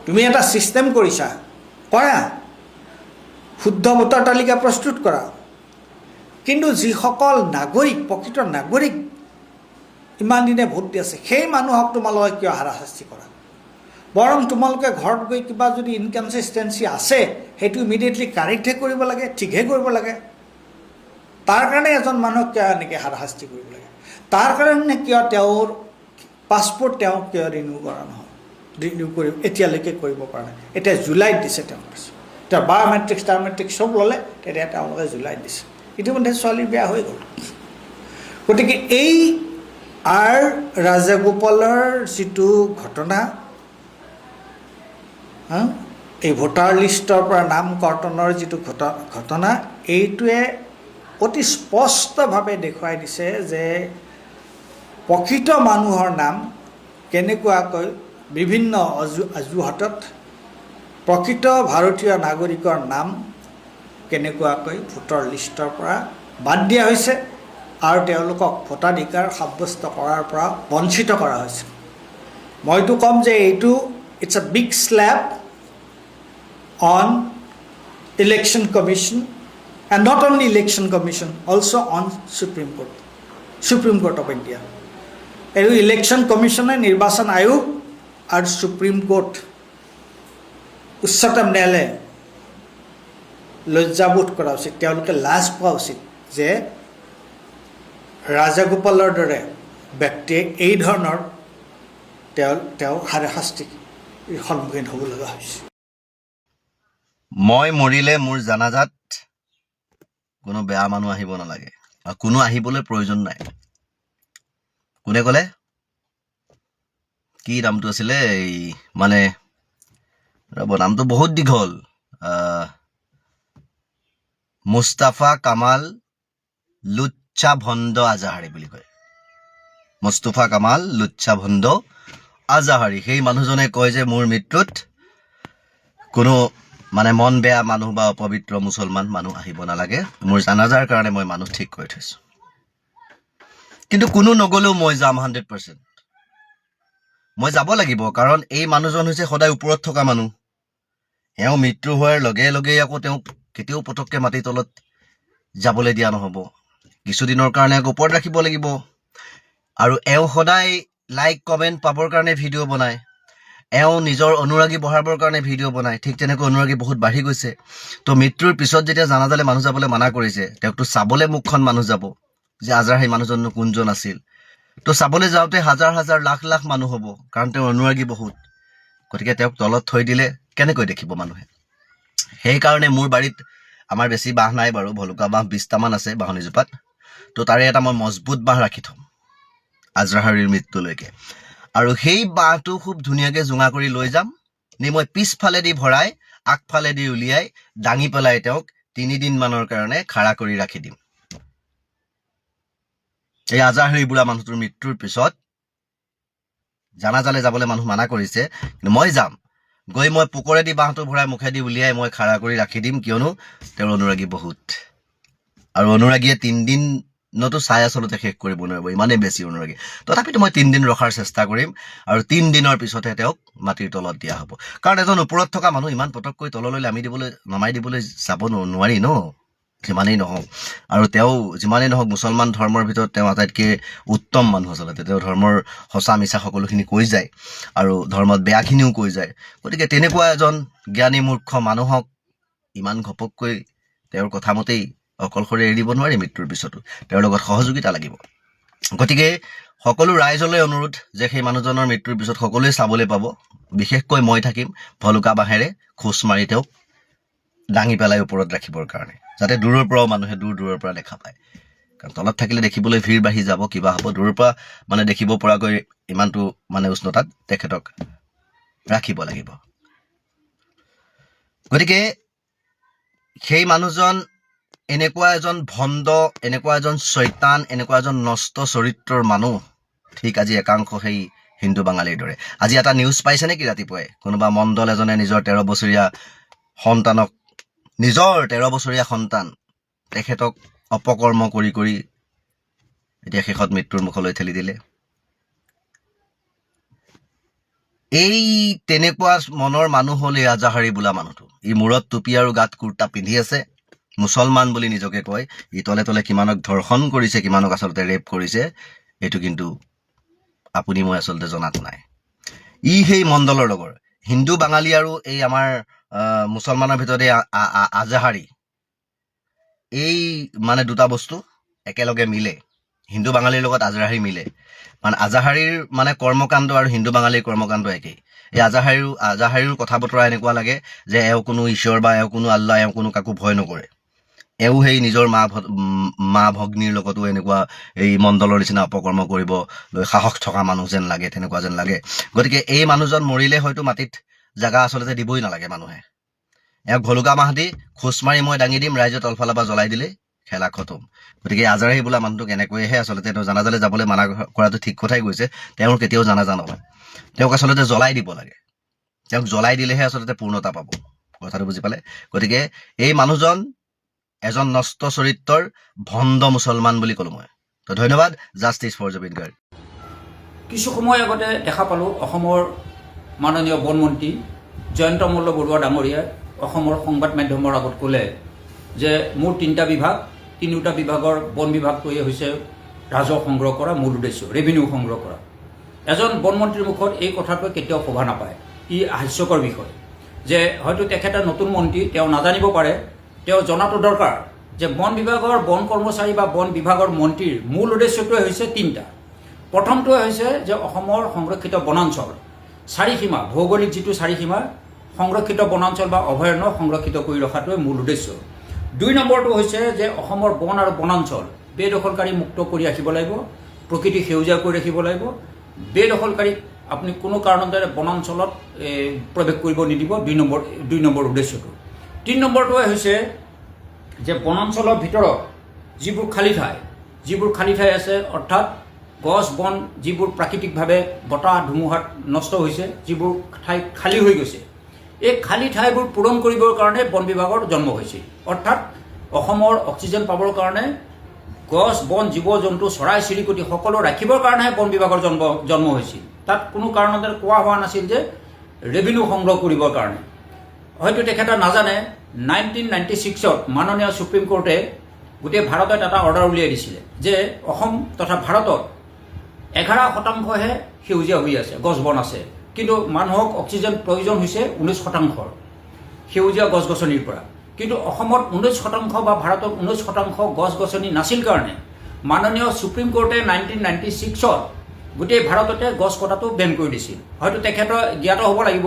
S7: তুমি এটা ছিষ্টেম কৰিছা, কৰা, শুদ্ধ ভোটাৰ তালিকা প্ৰস্তুত কৰা, কিন্তু যিসকল নাগৰিক, প্ৰকৃত নাগৰিক ইমান দিনে ভোট দি আছে, সেই মানুহক তোমালোকে কিয় হাৰাশাস্তি কৰা? বৰং তোমালোকে ঘৰত গৈ কিবা যদি ইনকনচিষ্টেঞ্চি আছে, সেইটো ইমিডিয়েটলি কাৰেক্টহে কৰিব লাগে, ঠিকহে কৰিব লাগে। তাৰ কাৰণে এজন মানুহক কিয় এনেকৈ হাৰাশাস্তি কৰিব লাগে? তাৰ কাৰণে কিয় তেওঁৰ পাছপৰ্ট তেওঁ কিয় ৰিনিউ কৰা নহয়? ৰিনিউ কৰি এতিয়ালৈকে কৰিব পৰা নাই। এতিয়া জুলাইত দিছে তেওঁ পাছপৰ্ট, তেওঁ বায়'মেট্ৰিক্স টাৰমেট্ৰিক্স চব ল'লে, তেতিয়া তেওঁলোকে জুলাইত দিছে। ইতিমধ্যে ছোৱালীৰ বিয়া হৈ গ'ল। গতিকে এই আৰ ৰাজাগোপালৰ যিটো ঘটনা, এই ভোটাৰ লিষ্টৰ পৰা নাম কৰ্তনৰ যিটো ঘটনা, এইটোৱে অতি স্পষ্টভাৱে দেখুৱাই দিছে যে প্ৰকৃত মানুহৰ নাম কেনেকুৱাকৈ বিভিন্ন অজুহাতত প্ৰকৃত ভাৰতীয় নাগৰিকৰ নাম কেনেকুৱাকৈ ভোটাৰ লিষ্টৰ পৰা বাদ দিয়া হৈছে আৰু তেওঁলোকক ভোটাধিকাৰ সাব্যস্ত কৰাৰ পৰা বঞ্চিত কৰা হৈছে। মইতো ক'ম যে এইটো it's a big slap on Election Commission, and not only Election Commission, also' on Supreme Court of India. এই ইলেকশ্যন কমিশ্যনে, নিৰ্বাচন আয়োগ আৰু সুপ্ৰিম কোৰ্ট, উচ্চতম ন্যায়ালয়ে লজ্জাবোধ কৰা উচিত, তেওঁলোকে লাজ পোৱা উচিত যে ৰাজাগোপালৰ দৰে ব্যক্তিয়ে এই ধৰণৰ তেওঁ হাৰাশাস্তিৰ সন্মুখীন হ'ব লগা হৈছে।
S9: মই মৰিলে মোৰ জানাজাত কোনো বেয়া মানুহ আহিব নালাগে, আৰু কোনো আহিবলৈ প্ৰয়োজন নাই। কোনে ক'লে? কি নামটো আছিলে? এই মানে ৰ'ব, নামটো বহুত দীঘল। মুস্তাফা কামাল লুচ্চা ভণ্ড আজাহাৰী বুলি কয়। মুস্তাফা কামাল লুচ্চা ভণ্ড আজাহাৰী। সেই মানুহজনে কয় যে মোৰ মৃত্যুত কোনো মানে মন বেয়া মানুহ বা অপবিত্ৰ মুছলমান মানুহ আহিব নালাগে, মোৰ জানাজাৰ কাৰণে মই মানুহ ঠিক কৰি থৈছোঁ। কিন্তু কোনো নগ'লেও মই যাম 100%। মই যাব লাগিব, কাৰণ এই মানুহজন হৈছে সদায় ওপৰত থকা মানুহ। এওঁ মৃত্যু হোৱাৰ লগে লগেই আকৌ তেওঁক কেতিয়াও পটককৈ মাটিৰ তলত যাবলৈ দিয়া নহ'ব, কিছুদিনৰ কাৰণে আকৌ ওপৰত ৰাখিব লাগিব। আৰু এওঁ সদায় লাইক কমেণ্ট পাবৰ কাৰণে ভিডিঅ' বনায়, এওঁ নিজৰ অনুৰাগী বঢ়াবৰ কাৰণে ভিডিঅ' বনায়। ঠিক তেনেকৈ অনুৰাগী বহুত বাঢ়ি গৈছে। তো মৃত্যুৰ পিছত যেতিয়া জানাজালে মানুহ যাবলৈ মানা কৰিছে, তেওঁকতো চাবলৈ মুখখন মানুহ যাব যে আজাৰ সেই মানুহজননো কোনজন আছিল। তো চাবলৈ যাওঁতে হাজাৰ হাজাৰ লাখ লাখ মানুহ হ'ব, কাৰণ তেওঁৰ অনুৰাগী বহুত। গতিকে তেওঁক তলত থৈ দিলে কেনেকৈ দেখিব মানুহে? সেইকাৰণে মোৰ বাৰীত আমাৰ বেছি বাঁহ নাই বাৰু, ভলুকা বাঁহ 20টামান আছে বাঁহনিজোপাত। তো তাৰে এটা মই মজবুত বাঁহ ৰাখি থ'ম আজৰাহাৰীৰ মৃত্যুলৈকে, আৰু সেই বাঁহটো খুব ধুনীয়াকৈ জোঙা কৰি লৈ যাম, নে মই পিছফালেদি ভৰাই আগফালেদি উলিয়াই দাঙি পেলাই তেওঁক 3 দিনমানৰ কাৰণে খাৰা কৰি ৰাখি দিম। এই আজাহাৰী বুঢ়া মানুহটোৰ মৃত্যুৰ পিছত জানাজালে যাবলৈ মানুহ মানা কৰিছে, কিন্তু মই যাম। গৈ মই পোকৰেদি বাঁহটো ভৰাই মুখেদি উলিয়াই মই খাৰা কৰি ৰাখি দিম, কিয়নো তেওঁৰ অনুৰাগী বহুত। আৰু অনুৰাগীয়ে 3 দিনতো চাই আচলতে শেষ কৰিব নোৱাৰিব, ইমানেই বেছি অনুৰাগী। তথাপিতো মই 3 দিন ৰখাৰ চেষ্টা কৰিম, আৰু 3 দিনৰ পিছতহে তেওঁক মাটিৰ তলত দিয়া হ'ব। কাৰণ এজন ওপৰত থকা মানুহ ইমান পটককৈ তললৈ নমাই দিবলৈ যাব নোৱাৰি ন, যিমানেই নহওক। আৰু তেওঁ যিমানেই নহওক মুছলমান ধৰ্মৰ ভিতৰত তেওঁ আটাইতকৈ উত্তম মানুহ আচলতে। তেওঁ ধৰ্মৰ সঁচা মিছা সকলোখিনি কৈ যায়, আৰু ধৰ্মত বেয়াখিনিও কৈ যায়। গতিকে তেনেকুৱা এজন জ্ঞানী মূৰ্খ মানুহক ইমান ঘপককৈ তেওঁৰ কথা মতেই অকলশৰে এৰি দিব নোৱাৰি। মৃত্যুৰ পিছতো তেওঁৰ লগত সহযোগিতা লাগিব। গতিকে সকলো ৰাইজলৈ অনুৰোধ যে সেই মানুহজনৰ মৃত্যুৰ পিছত সকলোৱে চাবলৈ পাব। বিশেষকৈ মই থাকিম ভলুকা বাঁহেৰে খোজ মাৰি তেওঁক দাঙি পেলাই ওপৰত ৰাখিবৰ কাৰণে, যাতে দূৰৰ পৰাও মানুহে দূৰৰ পৰা দেখা পায়। কাৰণ তলত থাকিলে দেখিবলৈ ভিৰ বাঢ়ি যাব, কিবা হ'ব। দূৰৰ পৰা মানে দেখিব পৰাকৈ ইমানটো মানে উষ্ণতাত তেখেতক ৰাখিব লাগিব। গতিকে সেই মানুহজন এনেকুৱা এজন ভণ্ড, এনেকুৱা এজন চৈতান, এনেকুৱা এজন নষ্ট চৰিত্ৰৰ মানুহ, ঠিক আজি একাংশ সেই হিন্দু বাঙালীৰ দৰে। আজি এটা নিউজ পাইছে নেকি ৰাতিপুৱাই? কোনোবা মণ্ডল এজনে নিজৰ 13 বছৰীয়া সন্তানক, নিজৰ 13 বছৰীয়া সন্তান, তেখেতক অপকৰ্ম কৰি কৰি এতিয়া শেষত মৃত্যুৰ মুখলৈ ঠেলি দিলে। এই তেনেকুৱা মনৰ মানুহ হ'ল এই আজাহাৰী বোলা মানুহটো। ই মূৰত টুপি আৰু গাত কুৰ্তা পিন্ধি আছে, মুছলমান বুলি নিজকে কয়। ই তলে তলে কিমানক ধৰ্ষণ কৰিছে, কিমানক আচলতে ৰেপ কৰিছে, এইটো কিন্তু আপুনি মই আচলতে জনাত নাই। ই সেই মণ্ডলৰ লগৰ হিন্দু বাঙালী আৰু এই আমাৰ মুছলমানৰ ভিতৰত এই আজাহাৰী, এই মানে দুটা বস্তু একেলগে মিলে। হিন্দু বাঙালীৰ লগত আজাহাৰী মিলে, মানে আজাহাৰীৰ মানে কৰ্মকাণ্ড আৰু হিন্দু বাঙালীৰ কৰ্মকাণ্ড একেই। এই আজাহাৰীৰ কথা বতৰা এনেকুৱা লাগে যে এওঁ কোনো ঈশ্বৰ বা এওঁ কোনো আল্লাহ, এওঁ কোনো কাকো ভয় নকৰে। এওঁ সেই নিজৰ মা ভগ্নীৰ লগতো এনেকুৱা এই মণ্ডলৰ নিচিনা অপকৰ্ম কৰিব সাহস থকা মানুহ যেন লাগে, তেনেকুৱা যেন লাগে। গতিকে এই মানুহজন মৰিলে হয়তো মাটিত জেগা আচলতে দিবই নালাগে মানুহে। এওঁক ভলুকা মাহ দি খোজ মাৰি মই দাঙি দিম, ৰাইজে তলফালৰ পৰা জ্বলাই দিলে খেলা খতম। গতিকে আজাহাৰী বোলা মানুহটোক এনেকৈহে আচলতে তেওঁ জানাজালে যাবলৈ মানা কৰাটো ঠিক কথাই কৈছে। তেওঁৰ কেতিয়াও জানাজা নহয়, তেওঁক আচলতে জ্বলাই দিব লাগে। তেওঁক জ্বলাই দিলেহে আচলতে পূৰ্ণতা পাব, কথাটো বুজি পালে? গতিকে এই মানুহজন এজন নষ্ট চৰিত্ৰৰ ভণ্ড মুছলমান বুলি ক'লো মই। তো ধন্যবাদ। Justice for Zubeen Garg.
S10: কিছু সময় আগতে দেখা পালোঁ অসমৰ মাননীয় বনমন্ত্ৰী জয়ন্ত মল্ল বৰুৱা ডাঙৰীয়াই অসমৰ সংবাদ মাধ্যমৰ আগত ক'লে যে মোৰ 3টা বিভাগ, 3টা বিভাগৰ বন বিভাগটোৱে হৈছে ৰাজহ সংগ্ৰহ কৰা মূল উদ্দেশ্য, ৰেভিনিউ সংগ্ৰহ কৰা। এজন বনমন্ত্ৰীৰ মুখত এই কথাটোৱে কেতিয়াও শোভা নাপায়। ই হাস্যকৰ বিষয় যে হয়তো তেখেতে নতুন মন্ত্ৰী, তেওঁ নাজানিব পাৰে। তেওঁ জনাটো দৰকাৰ যে বন বিভাগৰ বন কৰ্মচাৰী বা বন বিভাগৰ মন্ত্ৰীৰ মূল উদ্দেশ্যটোৱে হৈছে 3টা। প্ৰথমটোৱে হৈছে যে অসমৰ সংৰক্ষিত বনাঞ্চল চাৰিসীমা, ভৌগোলিক যিটো চাৰিসীমা, সংৰক্ষিত বনাঞ্চল বা অভয়াৰণ্য সংৰক্ষিত কৰি ৰখাটোৱে মূল উদ্দেশ্য। 2 নম্বৰটো হৈছে যে অসমৰ বন আৰু বনাঞ্চল বেদখলকাৰী মুক্ত কৰি ৰাখিব লাগিব, প্ৰকৃতি সেউজীয়া কৰি ৰাখিব লাগিব। বেদখলকাৰীক আপুনি কোনো কাৰণতে বনাঞ্চলত প্ৰৱেশ কৰিব নিদিব, 2 নম্বৰ উদ্দেশ্যটো। 3 নম্বৰটোৱে হৈছে যে বনাঞ্চলৰ ভিতৰত যিবোৰ খালী ঠাই আছে, অৰ্থাৎ গছ বন যিবোৰ প্ৰাকৃতিকভাৱে বতাহ ধুমুহাত নষ্ট হৈছে, যিবোৰ ঠাই খালী হৈ গৈছে, এই খালী ঠাইবোৰ পূৰণ কৰিবৰ কাৰণে বন বিভাগৰ জন্ম হৈছিল। অৰ্থাৎ অসমৰ অক্সিজেন পাবৰ কাৰণে গছ বন জীৱ জন্তু চৰাই চিৰিকটি সকলো ৰাখিবৰ কাৰণেহে বন বিভাগৰ জন্ম হৈছিল। তাত কোনো কাৰণতে কোৱা হোৱা নাছিল যে ৰেভিনিউ সংগ্ৰহ কৰিবৰ কাৰণে। হয়তো তেখেতে নাজানে 1996ত মাননীয় সুপ্ৰিম কোৰ্টে গোটেই ভাৰতত এটা অৰ্ডাৰ উলিয়াই দিছিলে যে অসম তথা ভাৰতত 11% সেউজীয়া হৈ আছে, গছ বন আছে, কিন্তু মানুহক অক্সিজেন প্ৰয়োজন হৈছে 19% সেউজীয়া গছ গছনিৰ পৰা। কিন্তু অসমত 19% বা ভাৰতত 19% গছ গছনি নাছিল কাৰণে মাননীয় সুপ্ৰিম কোৰ্টে 1996ত গোটেই ভাৰততে গছ কটাটো বেন কৰি দিছিল। হয়তো তেখেতৰ জ্ঞাত হ'ব লাগিব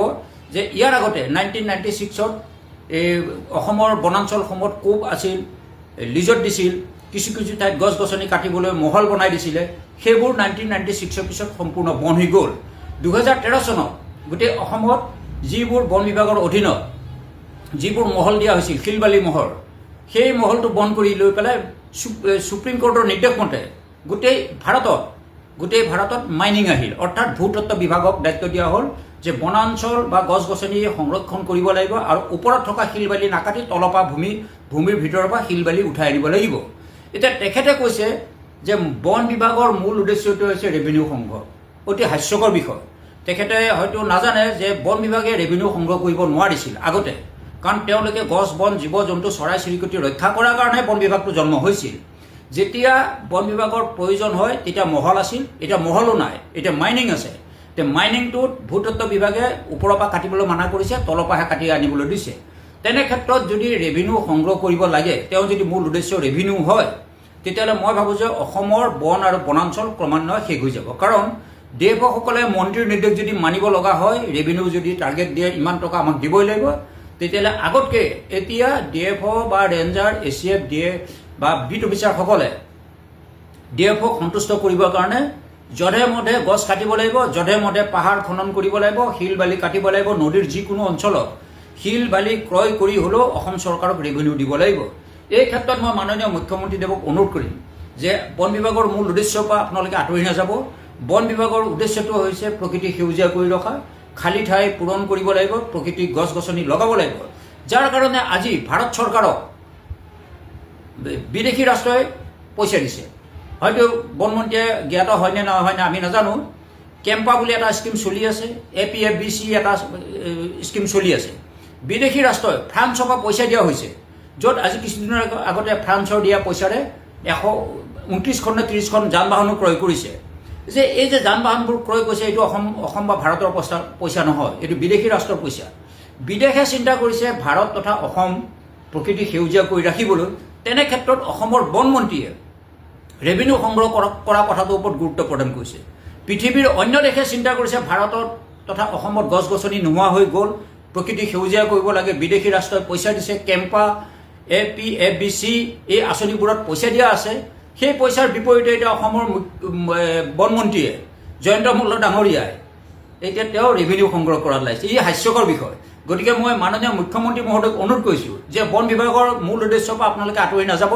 S10: যে ইয়াৰ আগতে 1996ত এই অসমৰ বনাঞ্চলসমূহত কোব আছিল, লিজত দিছিল, কিছু ঠাইত গছ গছনি কাটিবলৈ মহল বনাই দিছিলে। সেইবোৰ 1996ৰ পিছত সম্পূৰ্ণ বন হৈ গ'ল। 2013 চনত গোটেই অসমত যিবোৰ বন বিভাগৰ অধীনত যিবোৰ মহল দিয়া হৈছিল শিলবালি মহল, সেই মহলটো বন্ধ কৰি লৈ পেলাই সুপ্ৰিম কোৰ্টৰ নিৰ্দেশ মতে গোটেই ভাৰতত মাইনিং আহিল, অৰ্থাৎ ভূতত্ত্ব বিভাগক দায়িত্ব দিয়া হ'ল যে বনাঞ্চল বা গছ গছনি সংৰক্ষণ কৰিব লাগিব আৰু ওপৰত থকা শিলবালি নাকাটি তলপা ভূমিৰ ভিতৰৰ পৰা শিলবালি উঠাই আনিব লাগিব। এতিয়া তেখেতে কৈছে যে বন বিভাগৰ মূল উদ্দেশ্যটো হৈছে ৰেভিনিউ সংগ্ৰহ। অতি হাস্যকৰ বিষয়। তেখেতে হয়তো নাজানে যে বন বিভাগে ৰেভিনিউ সংগ্ৰহ কৰিব নোৱাৰিছিল আগতে, কাৰণ তেওঁলোকে গছ বন জীৱ জন্তু চৰাই চিৰিকটি ৰক্ষা কৰাৰ কাৰণে বন বিভাগটো জন্ম হৈছিল। যেতিয়া বন বিভাগৰ প্ৰয়োজন হয় তেতিয়া মহল আছিল, এতিয়া মহলো নাই, এতিয়া মাইনিং আছে। এতিয়া মাইনিংটোত ভূতত্ত্ব বিভাগে ওপৰৰ পৰা কাটিবলৈ মানা কৰিছে, তলৰ পৰাহে কাটি আনিবলৈ দিছে। তেনে ক্ষেত্ৰত যদি ৰেভিনিউ সংগ্ৰহ কৰিব লাগে, তেওঁ যদি মূল উদ্দেশ্য ৰেভিনিউ হয়, তেতিয়াহ'লে মই ভাবোঁ যে অসমৰ বন আৰু বনাঞ্চল ক্ৰমান্বয়ে শেষ হৈ যাব। কাৰণ DFOসকলে মন্ত্ৰীৰ নিৰ্দেশ যদি মানিব লগা হয়, ৰেভিনিউ যদি টাৰ্গেট দিয়ে ইমান টকা আমাক দিবই লাগিব, তেতিয়াহ'লে আগতকৈ এতিয়া DFO বা ৰেঞ্জাৰ ACF বা বিট অফিচাৰসকলে DFOক সন্তুষ্ট কৰিবৰ কাৰণে যধে মধে গছ কাটিব লাগিব, যধে মধে পাহাৰ খনন কৰিব লাগিব, শিল বালি কাটিব লাগিব, নদীৰ যিকোনো অঞ্চলত শিল বালি ক্ৰয় কৰি হ'লেও অসম চৰকাৰক ৰেভিনিউ দিব লাগিব। এই ক্ষেত্ৰত মই মাননীয় মুখ্যমন্ত্ৰীদেৱক অনুৰোধ কৰিম যে বন বিভাগৰ মূল উদ্দেশ্যৰ পৰা আপোনালোকে আঁতৰি নাযাব। বন বিভাগৰ উদ্দেশ্যটো হৈছে প্ৰকৃতি সেউজীয়া কৰি ৰখা, খালী ঠাই পূৰণ কৰিব লাগিব, প্ৰকৃতিক গছ গছনি লগাব লাগিব। যাৰ কাৰণে আজি ভাৰত চৰকাৰক বিদেশী ৰাষ্ট্ৰই পইচা দিছে। হয়তো বনমন্ত্ৰীয়ে জ্ঞাত হয়নে নহয় আমি নাজানো। কেম্পা বুলি এটা স্কিম চলি আছে, APFBC এটা স্কিম চলি আছে। বিদেশী ৰাষ্ট্ৰই ফ্ৰান্সৰ পৰা পইচা দিয়া হৈছে, য'ত আজি কিছুদিনৰ আগতে ফ্ৰান্সৰ দিয়া পইচাৰে 129খন নে 30খন যান বাহনো ক্ৰয় কৰিছে। যে এই যে যান বাহনবোৰ ক্ৰয় কৰিছে, এইটো অসম বা ভাৰতৰ পইচা নহয়, এইটো বিদেশী ৰাষ্ট্ৰৰ পইচা। বিদেশে চিন্তা কৰিছে ভাৰত তথা অসম প্ৰকৃতি সেউজীয়া কৰি ৰাখিবলৈ। তেনে ক্ষেত্ৰত অসমৰ বন মন্ত্ৰীয়ে ৰেভিনিউ সংগ্ৰহ কৰা কথাটোৰ ওপৰত গুৰুত্ব প্ৰদান কৰিছে। পৃথিৱীৰ অন্য দেশে চিন্তা কৰিছে ভাৰতত তথা অসমত গছ গছনি নোহোৱা হৈ গ'ল, প্ৰকৃতি সেউজীয়া কৰিব লাগে, বিদেশী ৰাষ্ট্ৰই পইচা দিছে। কেম্পা, APFBC এই আঁচনিবোৰত পইচা দিয়া আছে। সেই পইচাৰ বিপৰীতে এতিয়া অসমৰ বনমন্ত্ৰীয়ে জয়ন্ত মল্ল ডাঙৰীয়াই এতিয়া তেওঁ ৰেভিনিউ সংগ্ৰহ কৰাত লাগিছে। ই হাস্যকৰ বিষয়। গতিকে মই মাননীয় মুখ্যমন্ত্ৰী মহোদয়ক অনুৰোধ কৰিছোঁ যে বন বিভাগৰ মূল উদ্দেশ্যৰ পৰা আপোনালোকে আঁতৰি নাযাব।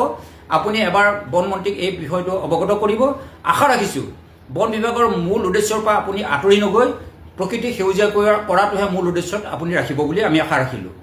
S10: আপুনি এবাৰ বনমন্ত্ৰীক এই বিষয়টো অৱগত কৰিব। আশা ৰাখিছোঁ বন বিভাগৰ মূল উদ্দেশ্যৰ পৰা আপুনি আঁতৰি নগৈ প্ৰকৃতি সেউজীয়া কৰাটোহে মূল উদ্দেশ্যত আপুনি ৰাখিব বুলি আমি আশা ৰাখিলোঁ।